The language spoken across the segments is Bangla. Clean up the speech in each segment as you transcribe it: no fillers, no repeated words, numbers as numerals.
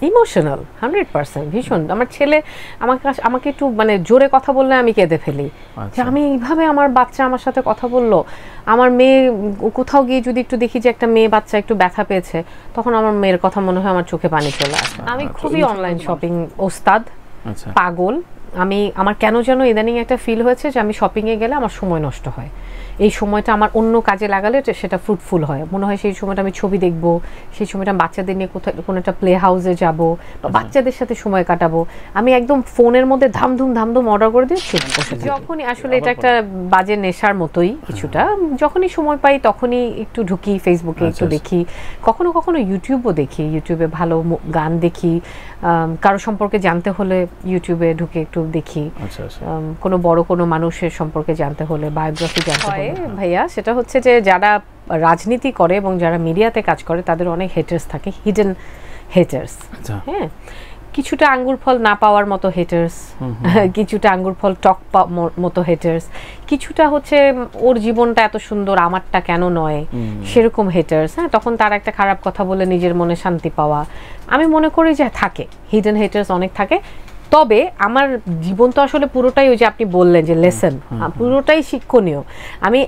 ইমোশনাল 100% ভীষণ। আমার ছেলে আমাকে একটু মানে জোরে কথা বললে আমি কেঁদে ফেলি, যে আমি এইভাবে আমার বাচ্চা আমার সাথে কথা বললো। আমার মেয়ে কোথাও গিয়ে যদি একটু দেখি যে একটা মেয়ে বাচ্চা একটু ব্যথা পেয়েছে, তখন আমার মেয়ের কথা মনে হয় আমার চোখে পানি চলে আসে। আমি খুবই অনলাইন শপিং ওস্তাদ, পাগল। আমার কেন যেন ইদানিং একটা ফিল হয়েছে যে আমি শপিংয়ে গেলে আমার সময় নষ্ট হয়। এই সময়টা আমার অন্য কাজে লাগালে সেটা ফ্রুটফুল হয়। মনে হয় সেই সময়টা আমি ছবি দেখবো, সেই সময়টা বাচ্চাদের নিয়ে কোথাও কোনো একটা প্লে হাউসে যাবো বা বাচ্চাদের সাথে সময় কাটাবো। আমি একদম ফোনের মধ্যে ধামধুম অর্ডার করে দিয়ে চুপ বসে থাকি। যখনই আসলে এটা একটা বাজে নেশার মতোই কিছুটা, যখনই সময় পাই তখনই একটু ঢুকি ফেসবুকে, একটু দেখি, কখনো কখনো ইউটিউবও দেখি। ইউটিউবে ভালো গান দেখি, কারো সম্পর্কে জানতে হলে ইউটিউবে ঢুকে একটু দেখি। কোনো বড় কোনো মানুষের সম্পর্কে জানতে হলে, বায়োগ্রাফি জানতে হলে ভাইয়া, সেটা হচ্ছে যে যারা রাজনীতি করে এবং যারা মিডিয়াতে কাজ করে তাদের অনেক হেটার্স থাকে, হিডেন হেটার্স। হ্যাঁ, কিছুটা আঙ্গুর ফল না পাওয়ার মতো হেটার্স, কিছুটা আঙ্গুর ফল টক মতো হেটার্স, কিছুটা হচ্ছে ওর জীবনটা এত সুন্দর আমারটা কেন নয় সেরকম হেটার্স। হ্যাঁ, তখন তার একটা খারাপ কথা বলে নিজের মনে শান্তি পাওয়া। আমি মনে করি যে থাকে, হিডেন হেটার্স অনেক থাকে। তবে আমার জীবন তো আসলে পুরোটাই ওই যে আপনি বললেন যে লেসন, পুরোটাই শিক্ষণীয়। আমি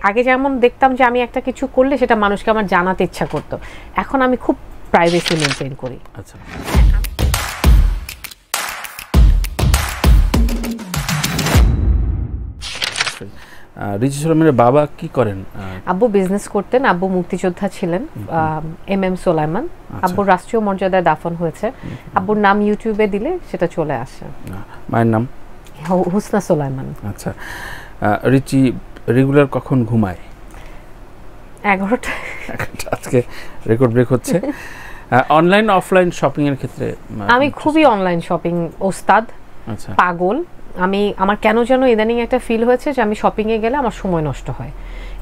আগে যেমন দেখতাম যে আমি একটা কিছু করলে সেটা মানুষকে আমার জানাতে ইচ্ছা করতো, এখন আমি খুব প্রাইভেসি মেনটেন করি। আচ্ছা, রিচি সোলাইমানের বাবা কি করেন? আব্বু বিজনেস করতেন, আব্বু মুক্তিযোদ্ধা ছিলেন, এম সোলাইমান। আব্বুর রাষ্ট্রীয় মর্যাদায় দাফন হয়েছে। আব্বুর নাম ইউটিউবে দিলে সেটা চলে আসে। মায়ের নাম হুসনা সোলাইমান। আচ্ছা, রিচি রেগুলার কখন ঘুমায়? 11টা। আজকে রেকর্ড ব্রেক হচ্ছে। অনলাইন অফলাইন শপিং এর ক্ষেত্রে আমি খুবই অনলাইন শপিং ওস্তাদ, পাগল। আমার কেন যেন ইদানিং একটা ফিল হয়েছে যে আমি শপিংয়ে গেলে আমার সময় নষ্ট হয়।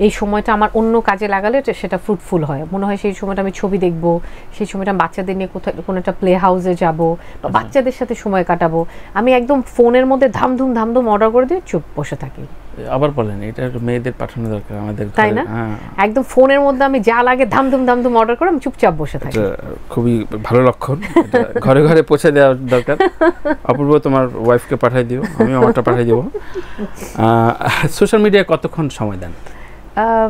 এই সময়টা আমার অন্য কাজে লাগালে সেটা ফ্রুটফুল হয়। মনে হয় সেই সময়টা আমি ছবি দেখবো, সেই সময়টা বাচ্চাদের নিয়ে কোথাও কোনো একটা প্লে হাউসে যাবো বা বাচ্চাদের সাথে সময় কাটাবো। আমি একদম ফোনের মধ্যে ধামধুম অর্ডার করে দিয়ে চুপ বসে থাকি। আবার বলেন, এটা মেয়েদের পাঠানো দরকার আমাদের, তাই না? একদম ফোনের মধ্যে আমি যা লাগে ধামধুম অর্ডার করে আমি চুপচাপ বসে থাকি। খুবই ভালো লক্ষণ। ঘরে ঘরে পৌঁছে দেওয়া দরকার। অপূর্ব, তোমার ওয়াইফকে পাঠিয়ে দিও, আমি আমারটা পাঠিয়ে দেবো। সোশ্যাল মিডিয়ায় কতক্ষণ সময় দেন?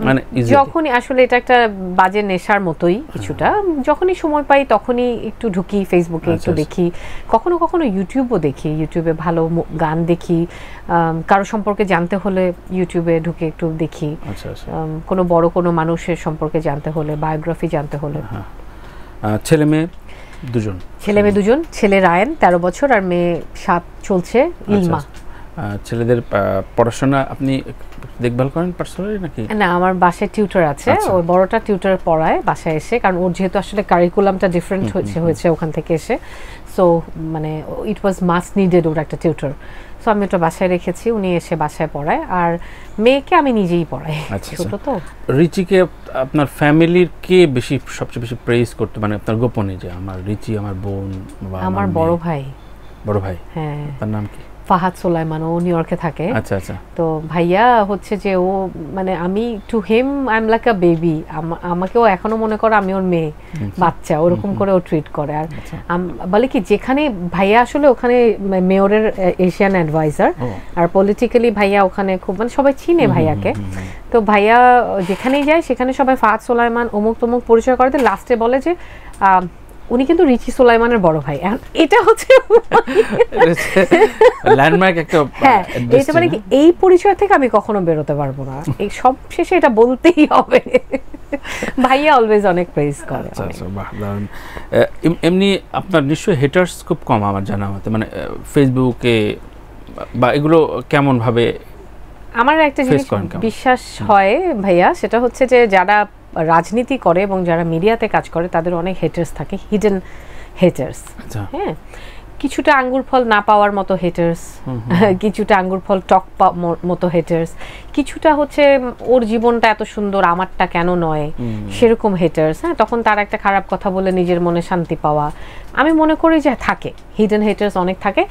মানে যখনই আসলে এটা একটা বাজে নেশার মতোই কিছুটা, যখনই সময় পাই তখনই একটু ঢুকি ফেসবুকে, একটু দেখি, কখনো কখনো ইউটিউবও দেখি। ইউটিউবে ভালো গান দেখি, কারো সম্পর্কে জানতে হলে ইউটিউবে ঢুকে একটু দেখি, কোনো বড় কোনো মানুষের সম্পর্কে জানতে হলে, বায়োগ্রাফি জানতে হলে। ছেলে মেয়ে দুজন? ছেলে মেয়ে দুজন। ছেলে রায়ান 13 বছর আর মেয়ে 7 চলছে, ইলমা। ছেলেদের পড়াশোনা আপনি দেখভাল করেন পার্সোনালি নাকি? না, আমার বাসায় টিউটর আছে। ওই বড়টা টিউটর পড়ায় বাসায় এসে, কারণ ওর যেহেতু আসলে কারিকুলামটা ডিফারেন্ট হয়েছে ওখান থেকে এসে। সো মানে ইট ওয়াজ মাস্ট নিডেড ওর একটা টিউটর। সো আমি ওটা বাসায় রেখেছি, উনি এসে বাসায় পড়ায়। আর মেয়েকে আমি নিজেই পড়াই। ছোট তো। রিচিকে আপনার ফ্যামিলির কে সবচেয়ে বেশি প্রেজ করতে, মানে আপনার গোপনে, যে আমার রিচি আমার বোন বা আমার বড় ভাই? বড় ভাই, হ্যাঁ। তার নাম কি? ফাহাদ সোলাইমান। ও নিউ ইয়র্কে থাকে। আচ্ছা আচ্ছা। তো ভাইয়া হচ্ছে যে ও মানে আমি to him I am like a baby. আমাকেও এখনো মনে করে আমি ওর মেয়ে, বাচ্চা, ওরকম করে ও ট্রিট করে। আর বলে কি, যেখানে ভাইয়া আসলে ওখানে মেয়রের এশিয়ান অ্যাডভাইজার, আর পলিটিক্যালি ভাইয়া ওখানে খুব মানে সবাই চিনে ভাইয়াকে। তো ভাইয়া যেখানেই যায় সেখানে সবাই ফাহাদ সোলাইমান অমুক তমুক পরিচয় করে। লাস্টে বলে যে উনি কিন্তু রিচি সোলাইমানের বড় ভাই। এটা হচ্ছে ল্যান্ডমার্ক একটা। হ্যাঁ, এটা মানে কি, এই পরিচয় থেকে আমি কখনো বেরোতে পারবো না। এই সব শেষে এটা বলতেই হবে। ভাইয়া অলওয়েজ অনেক প্রেজ করে। এমনি আপনার নিশ্চয়ই হেটার্স খুব কম আমার জানা মতে, মানে ফেসবুকে বা এগুলো কেমন ভাবে? আমার একটা জিনিস বিশ্বাস হয় ভাইয়া, সেটা হচ্ছে যে যারা রাজনীতি করে এবং যারা মিডিয়াতে কাজ করে তাদের অনেক হেটার্স থাকে, হিডেন হেটার্স। হ্যাঁ, কিছুটা আঙ্গুর ফল না পাওয়ার মতো হেটার্স, কিছুটা আঙ্গুর ফল টক মতো হেটার্স, কিছুটা হচ্ছে ওর জীবনটা এত সুন্দর আমারটা কেন নয় সেরকম হেটার্স। হ্যাঁ, তখন তার একটা খারাপ কথা বলে নিজের মনে শান্তি পাওয়া। আমি মনে করি যে থাকে, হিডেন হেটার্স অনেক থাকে।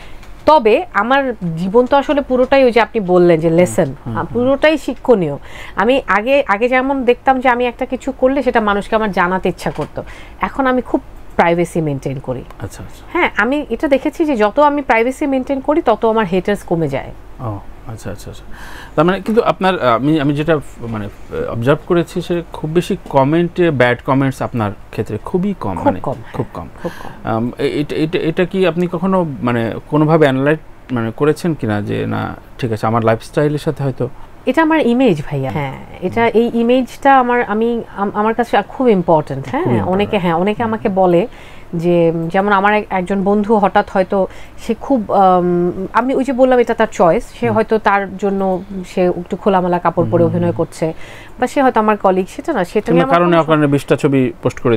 তবে আমার জীবন তো আসলে পুরোটাই ওই যে আপনি বললেন যে লেসন, পুরোটাই শিক্ষণীয়। আমি আগে যেমন দেখতাম যে আমি একটা কিছু করলে সেটা মানুষকে আমার জানাতে ইচ্ছা করতো, এখন আমি খুব প্রাইভেসি মেনটেন করি। আচ্ছা আচ্ছা। হ্যাঁ, আমি এটা দেখেছি যে যত আমি প্রাইভেসি মেনটেন করি তত আমার হেটার্স কমে যায়। ও আচ্ছা আচ্ছা আচ্ছা। তার মানে কিন্তু আপনার আমি যেটা মানে অবজার্ভ করেছি সে খুব বেশি কমেন্টে ব্যাড কমেন্টস আপনার ক্ষেত্রে খুবই কম, মানে খুব কম। এটা কি আপনি কখনো মানে কোনোভাবে অ্যানালাইজ মানে করেছেন কিনা যে না ঠিক আছে আমার লাইফস্টাইলের সাথে হয়তো এটা আমার ইমেজ ভাইয়া। হ্যাঁ, এটা এই ইমেজটা আমার কাছে খুব ইম্পর্টেন্ট। অনেকে আমাকে বলে যে যেমন আমার একজন বন্ধু হঠাৎ হয়তো সে খুব আমি ওই যে বললাম এটা তার চয়েস, সে হয়তো তার জন্য সে একটু খোলামেলা কাপড় পরে অভিনয় করছে, বা সে হয়তো আমার কলিগ, সেটা নিয়ে কারণে 20টা ছবি পোস্ট করে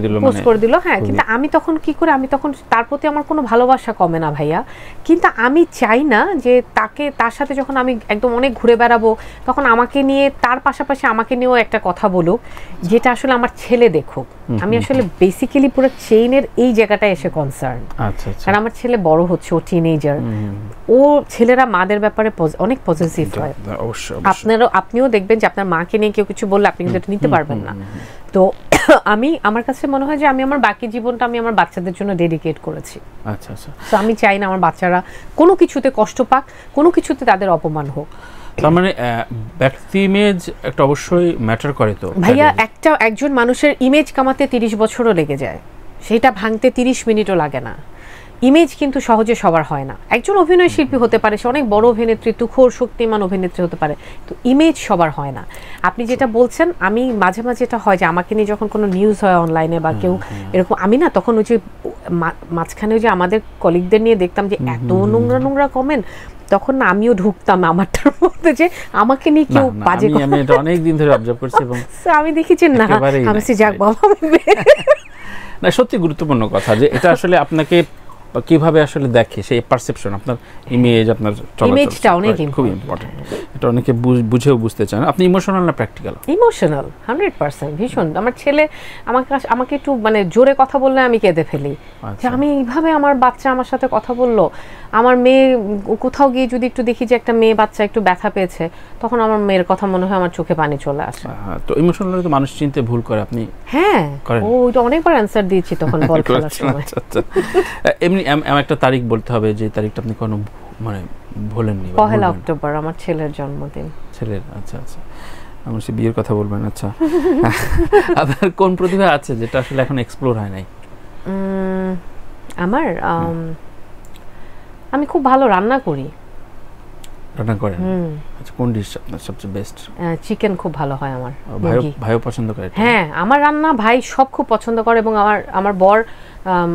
দিল। হ্যাঁ, কিন্তু আমি তখন কি করে, আমি তখন তার প্রতি আমার কোনো ভালোবাসা কমে না ভাইয়া, কিন্তু আমি চাই না যে তার সাথে যখন আমি একদম অনেক ঘুরে বেড়াবো তখন আমাকে নিয়ে, তার পাশাপাশি আমাকে নিয়েও একটা কথা বলুক যেটা আসলে আমার ছেলে দেখুক। আমি আসলে বেসিক্যালি পুরো চেইনের এই জায়গাটায় এসে কনসার্ন। কারণ আমার ছেলে বড় হচ্ছে, ও টিনেজার, ও ছেলেরা মাদের ব্যাপারে অনেক পজিটিভ হয়। আপনিও দেখবেন যে আপনার মাকে নিয়ে কেউ কিছু বললে আপনি কিন্তু এটা নিতে পারবেন না। তো আমার কাছে মনে হয় যে আমি আমার বাকি জীবনটা আমি আমার বাচ্চাদের জন্য ডেডিকেট করেছি। আচ্ছা আচ্ছা। তো আমি চাই না আমার বাচ্চারা কোনো কিছুতে কষ্ট পাক, কোনো কিছুতে তাদের অপমান হোক। তার মানে ব্যক্তি ইমেজ একটা অবশ্যই ম্যাটার করে। তো ভাইয়া একজন মানুষের ইমেজ কামাতে 30 বছরও লেগে যায়, সেটা ভাঙতে 30 মিনিটও লাগে না। ইমেজ কিন্তু সহজে সবার হয় না। একজন অভিনয় শিল্পী হতে পারে, সে অনেক বড় অভিনেত্রী, তুখোর শক্তিমান অভিনেত্রী হতে পারে, তো ইমেজ সবার হয় না। আপনি যেটা বলছেন, আমি মাঝে মাঝে এটা হয় যে আমাকে নিয়ে যখন কোনো নিউজ হয় অনলাইনে বা কেউ এরকম, আমি না তখন ওই যে মাঝখানে যে আমাদের কলিগদের নিয়ে দেখতাম যে এত নোংরা নোংরা কমেন্ট, তখন না আমিও ঢুকতাম আমারটার মধ্যে যে আমাকে নিয়ে কেউ বাজে আমি এটা অনেক দিন ধরে অবজার্ভ করছি এবং আমি দেখেছি না, আমি যাক বাবা। না, সত্যি গুরুত্বপূর্ণ কথা যে এটা আসলে আপনাকে কিভাবে আসলে দেখে, সেই পারসেপশন, আপনার ইমেজ, আপনার ইমেজটা অনেক খুব ইম্পর্টেন্ট। এটা অনেকে বুঝেও বুঝতে চান। আপনি ইমোশনাল না প্র্যাকটিক্যাল? ইমোশনাল 100%। ভীষণ। আমার ছেলে আমাকে একটু মানে জোরে কথা বললে আমি কেঁদে ফেলি, যে আমি এইভাবে আমার বাচ্চা আমার সাথে কথা বললো, আমার মেয়ে কোথাও গিয়ে যদি একটু দেখি যে একটা মেয়ে বাচ্চা একটু ব্যথা পেয়েছে, তখন আমার মেয়ের কথা মনে হয় আমার চোখে পানি চলে আসে। তো ইমোশনাল তো মানুষ চিনতে ভুল করে, আপনি? হ্যাঁ, ওইটা অনেকবার অ্যানসার দিয়েছি তখন বল খেলার সময়। আচ্ছা। এমনি একটা তারিখ বলতে হবে যে তারিখটা আপনি কোনো মানে ভুলেননি? 1 অক্টোবর আমার ছেলের জন্মদিন। ছেলের? আচ্ছা আচ্ছা। আমার সে বিয়ের কথা বলবেন। আচ্ছা, আপনার কোন প্রতিভা আছে যেটা আসলে এখন এক্সপ্লোর হয় নাই? আমার আমি খুব ভালো রান্না করি। রান্না করেন? আচ্ছা, কোন ডিশ আপনার সবচেয়ে বেস্ট? চিকেন খুব ভালো হয় আমার। ভাইও পছন্দ করে? হ্যাঁ, আমার রান্না ভাই সব খুব পছন্দ করে, এবং আমার বর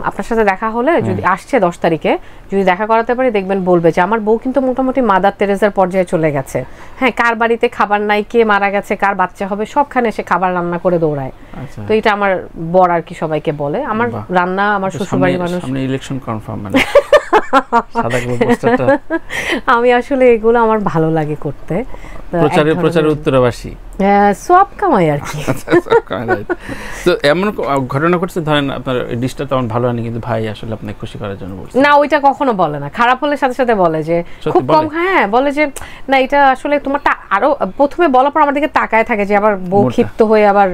আপনার সাথে দেখা হলে, যদি আসছে 10 তারিখে, যদি দেখা করাতে পারি দেখবেন বলবে যে আমার বউ কিন্তু মোটামুটি মাদার তেরেজার পর্যায়ে চলে গেছে। হ্যাঁ, কার বাড়িতে খাবার নাই, কে মারা গেছে, কার বাচ্চা হবে, সবখানে সে খাবার রান্না করে দৌড়ায়। তো এটা আমার বর আর কি সবাইকে বলে। আমার রান্না, আমার শ্বশুরবাড়ির মানুষ। সামনে ইলেকশন কনফার্ম, মানে সাদা কালো পোস্টারটা আমি আসলে এগুলো আমার ভালো লাগে করতে। প্রচারের উত্তরবাসী, সব কামাই আর কি। তো এমন ঘটনা ঘটছে, ধরেন আপনার ডিশটা তো ভালো হয়নি, কিন্তু ভাই আসলে আপনাকে খুশি করার জন্য বলছে? না, ওইটা কখনো বলে না। খারাপ হলে সাথে সাথে বলে যে খুব কম। হ্যাঁ, বলে যে না এটা আসলে তোমারটা আরো, প্রথমে বলার পর আমার দিকে তাকায় থাকে যে আবার বউ ক্ষিপ্ত হয়ে আবার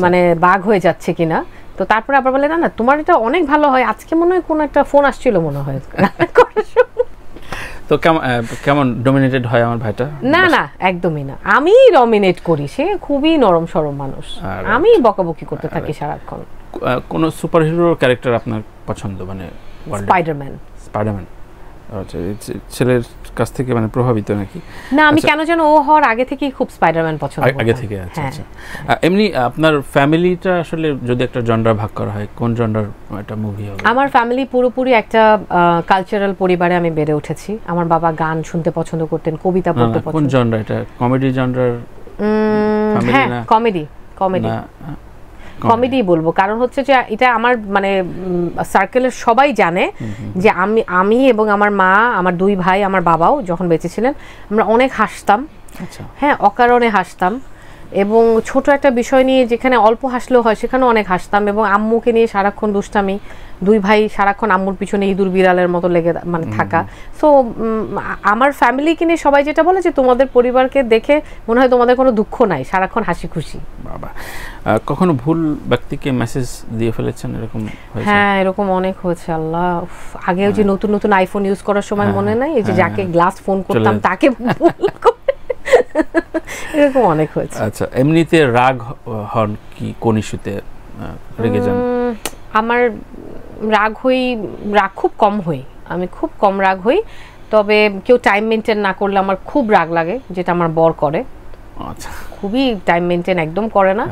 মানে বাঘ হয়ে যাচ্ছে কিনা। তো তারপরে আবার বলে না না তোমার এটা অনেক ভালো হয়, আজকে মনে হয় কোনো একটা ফোন আসছিল মনে হয়। তো কেমন ডমিনেটেড হয় আমার ভাইটা? না না, একদমই না, আমি ডমিনেট করি। সে খুবই নরম সরম মানুষ, আমি বকাবকি করতে থাকি সারাক্ষণ। কোন সুপারহিরো ক্যারেক্টার আপনার পছন্দ? মানে স্পাইডারম্যান। স্পাইডারম্যান, আচ্ছা। ছেলের কাছ থেকে মানে প্রভাবিত নাকি? না, আমি কেন যেন ও হওয়ার আগে থেকেই খুব স্পাইডারম্যান পছন্দ করি আগে থেকে। আচ্ছা আচ্ছা। এমনি আপনার ফ্যামিলিটা আসলে যদি একটা জনরা ভাগ করা হয়, কোন জনরার একটা মুভি হবে? আমার ফ্যামিলি পুরোপুরি একটা কালচারাল পরিবারে আমি বেড়ে উঠেছি। আমার বাবা গান শুনতে পছন্দ করতেন, কবিতা পড়তে পছন্দ। কোন জনরা এটা? কমেডি জনরার? হ্যাঁ, কমেডি। কমেডি বলবো, কারণ হচ্ছে যে এটা আমার মানে সার্কেলের সবাই জানে যে আমি এবং আমার মা, আমার 2 ভাই, আমার বাবাও যখন বেঁচে ছিলেন আমরা অনেক হাসতাম। হ্যাঁ, অকারণে হাসতাম। এবং ছোট একটা বিষয় নিয়ে যেখানে অল্প হাসলেও হয় সেখানে অনেক হাসতাম, এবং আম্মুকে নিয়ে সারাক্ষণ দুষ্টামি, দুই ভাই সারাক্ষণ আম্মুর পিছনে ইঁদুর বিড়ালের মতো লেগে মানে থাকা। সো আমার ফ্যামিলিকে নিয়ে সবাই যেটা বলে যে তোমাদের পরিবারকে দেখে মনে হয় তোমাদের কোনো দুঃখ নাই, সারাক্ষণ হাসি খুশি। বাবা, কখনো ভুল ব্যক্তিকে মেসেজ দিয়ে ফেলেছেন এরকম হয়েছে? হ্যাঁ, এরকম অনেক হয়েছে। আল্লাহ, আগেও যে নতুন নতুন আইফোন ইউজ করার সময় মনে নাই, এই যে যাকে গ্লাস ফোন করতাম তাকে এরকম অনেক হয়েছে। আচ্ছা, এমনিতে রাগ হন কি কোন ইস্যুতে রেগে যান? আমার রাগ খুব কম হই, আমি খুব কম রাগ হই। তবে কেউ টাইম মেনটেন না করলে আমার খুব রাগ লাগে, যেটা আমার বর করে। আচ্ছা, খুবই টাইম মেনটেন একদম করে না।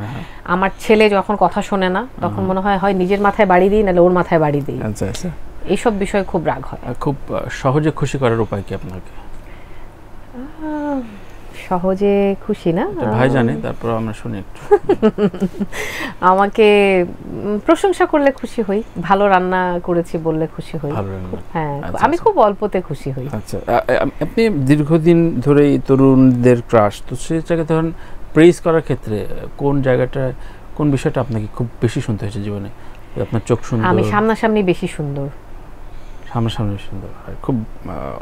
আমার ছেলে যখন কথা শোনে না তখন মনে হয় হয় নিজের মাথায় বাড়ি দিই নাহলে ওর মাথায় বাড়ি দিই। আচ্ছা আচ্ছা, এইসব বিষয়ে খুব রাগ হয়। খুব সহজে খুশি করার উপায় কি আপনাকে? সহজে খুশি না, ভাই জানে, তারপর আমরা শুনি একটু। আমাকে প্রশংসা করলে খুশি হই, ভালো রান্না করেছি বললে খুশি হই। হ্যাঁ, আমি খুব অল্পতে খুশি হই। আচ্ছা, আপনি দীর্ঘদিন ধরেই তরুণদের ক্রাশ, তো সেই জায়গায় ধরেন প্রেজ করার ক্ষেত্রে কোন জায়গাটা, কোন বিষয়টা আপনাকে খুব বেশি শুনতে হয়েছে জীবনে? আপনার চোখ সুন্দর, আমি সামনাসামনি বেশি সুন্দর। সামনাসামনি সুন্দর, খুব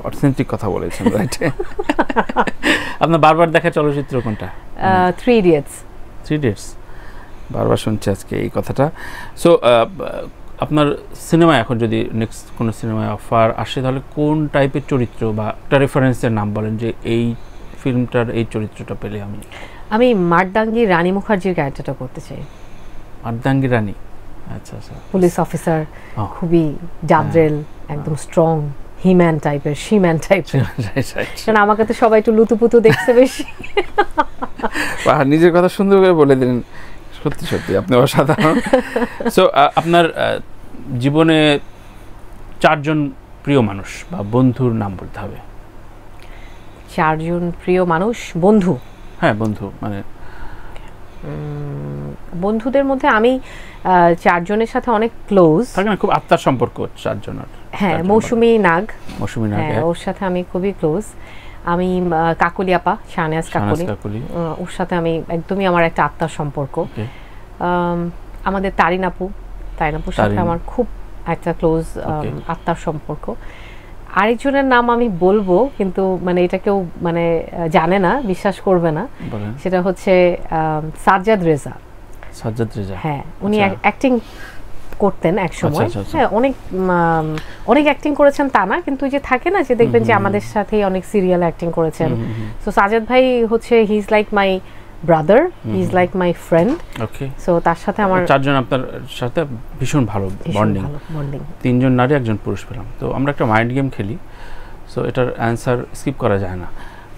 অথেন্টিক কথা বলেছেন, রাইট? আপনার বারবার দেখা চলচ্চিত্র কোনটা? 3 Idiots। 3 Idiots বারবার শুনছি আজকে এই কথাটা। সো আপনার সিনেমায় এখন যদি নেক্সট কোনো সিনেমায় অফার আসে তাহলে কোন টাইপের চরিত্র বা একটা রেফারেন্সের নাম বলেন যে এই ফিল্মটার এই চরিত্রটা পেলে আমি মারদাঙ্গি রানী মুখার্জির ক্যারেক্টারটা করতে চাই। মারদাঙ্গি রানী? আচ্ছা আচ্ছা, পুলিশ অফিসার, খুবই জাদ্রেল, একদম স্ট্রং, হিম্যান টাইপের, শিম্যান টাইপের। কারণ আমাকে তো সবাই একটু লুতুপুতু দেখছে বেশি। নিজের কথা সুন্দর করে বলে দিলেন, সত্যি সত্যি আপনি অসাধারণ। সো আপনার জীবনে 4 জন প্রিয় মানুষ বা বন্ধুর নাম বলতে হবে। 4 জন প্রিয় মানুষ, বন্ধু? হ্যাঁ, বন্ধু মানে বন্ধুদের মধ্যে আমি 4 জনের সাথে অনেক ক্লোজ, খুব আত্মার সম্পর্ক 4 জনের। হ্যাঁ, মৌসুমী নাগ, হ্যাঁ, ওর সাথে আমি খুবই ক্লোজ। আমি কাকুলি আপা, শাহনাজ কাকুলি, ওর সাথে আমি একদমই আমার একটা আত্মার সম্পর্ক। আমাদের তারিন আপুর সাথে আমার খুব একটা ক্লোজ আত্মার সম্পর্ক। আরেকজনের নাম আমি বলবো, কিন্তু মানে এটা কেউ মানে জানে না, বিশ্বাস করবে না। সেটা হচ্ছে সাজ্জাদ রেজা। হ্যাঁ, উনি অ্যাক্টিং করতেন এক সময়। হ্যাঁ, অনেক অ্যাক্টিং করেছেন তা না, কিন্তু যে থাকে না যে দেখবেন যে আমাদের সাথেই অনেক সিরিয়াল অ্যাক্টিং করেছেন। সো সাজ্জাদ ভাই হচ্ছে he is like my brother, he is like my friend. Okay, so তার সাথে আমার 4 জন আপনার সাথে ভীষণ ভালো বন্ডিং। 3 জন নারী 1 জন পুরুষ পেলাম। তো আমরা একটা মাইন্ড গেম খেলি, সো এটার অ্যান্সার স্কিপ করা যায় না।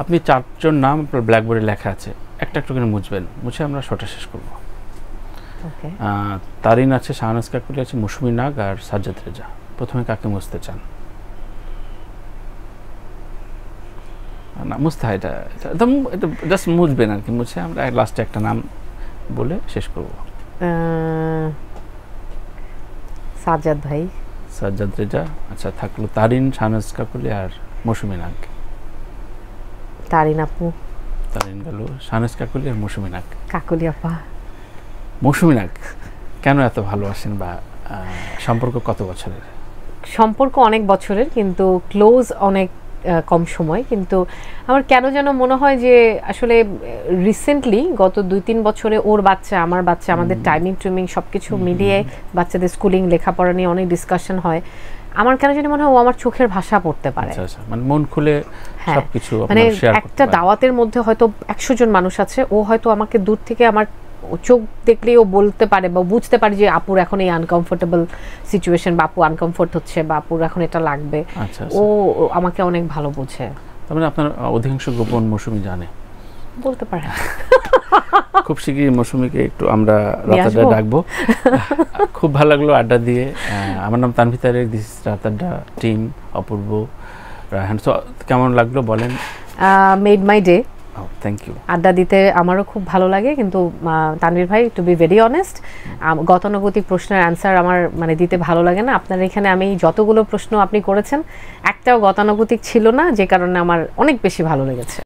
আপনি 4 জন নাম আপনার ব্ল্যাকবোর্ডে লেখা আছে, একটা একটা করে মুছবেন, মুছে আমরা শোটা শেষ করবো। তারিন আছে, শাহনাজ কাকুলি আছে, মৌসুমী নাগ আর সাজ্জাদ রেজা। প্রথমে কাকে মুছতে চান? না, মুছতে হয়, এটা জাস্ট মুছবেন আর কি, মুছে আমরা লাস্টে একটা নাম বলে শেষ করব। সাজ্জাদ ভাই, সাজ্জাদ রেজা। আচ্ছা, থাকলো তারিন, শাহনাজ কাকুলি আর মৌসুমী নাগ। তারিন আপু, তারিন গেল, শাহনাজ কাকুলি আর মৌসুমী নাগ। কাকুলি আপা। মৌসুমী নাগ কেন এত ভালোবাসেন, বা সম্পর্ক কত বছরের? সম্পর্ক অনেক বছরের, কিন্তু ক্লোজ অনেক কম সময়। কিন্তু আমার কেন যেন মনে হয় যে আসলে রিসেন্টলি গত 2-3 বছরে ওর বাচ্চা, আমার বাচ্চা, আমাদের টাইমিং সবকিছু মিলিয়ে বাচ্চাদের স্কুলিং, লেখাপড়া নিয়ে অনেক ডিসকাশন হয়। আমার কেন জানি মনে হয় ও আমার চোখের ভাষা পড়তে পারে। মানে মন খুলে সবকিছু মানে একটা দাওয়াতের মধ্যে হয়তো 100 জন মানুষ আছে, ও হয়তো আমাকে দূর থেকে আমার চোখ দেখলেই ও বলতে পারে বা বুঝতে পারে যে আপুর এখন এই আনকমফোর্টেবল সিচুয়েশন, বা আপু আনকমফোর্ট হচ্ছে, বা আপুর এখন এটা লাগবে। ও আমাকে অনেক ভালো বোঝে। তার মানে আপনার অধিকাংশ গোপন মৌসুমী জানে, বলতে পারে। খুব শীঘ্রই মৌসুমীকে একটু আমরা রাত আড্ডা ডাকবো। খুব ভালো লাগলো আড্ডা দিয়ে। আমার নাম তানভীর তারেক, দিস ইজ রাত আড্ডা টিম, অপূর্ব, রায়হান। সো কেমন লাগলো বলেন? Made my day. Thank you. আড্ডা দিতে আমারও খুব ভালো লাগে, কিন্তু তানভীর ভাই, টু বি ভেরি অনেস্ট, গতানুগতিক প্রশ্নের অ্যান্সার আমার মানে দিতে ভালো লাগে না। আপনার এখানে আমি যতগুলো প্রশ্ন আপনি করেছেন একটাও গতানুগতিক ছিল না, যে কারণে আমার অনেক বেশি ভালো লেগেছে।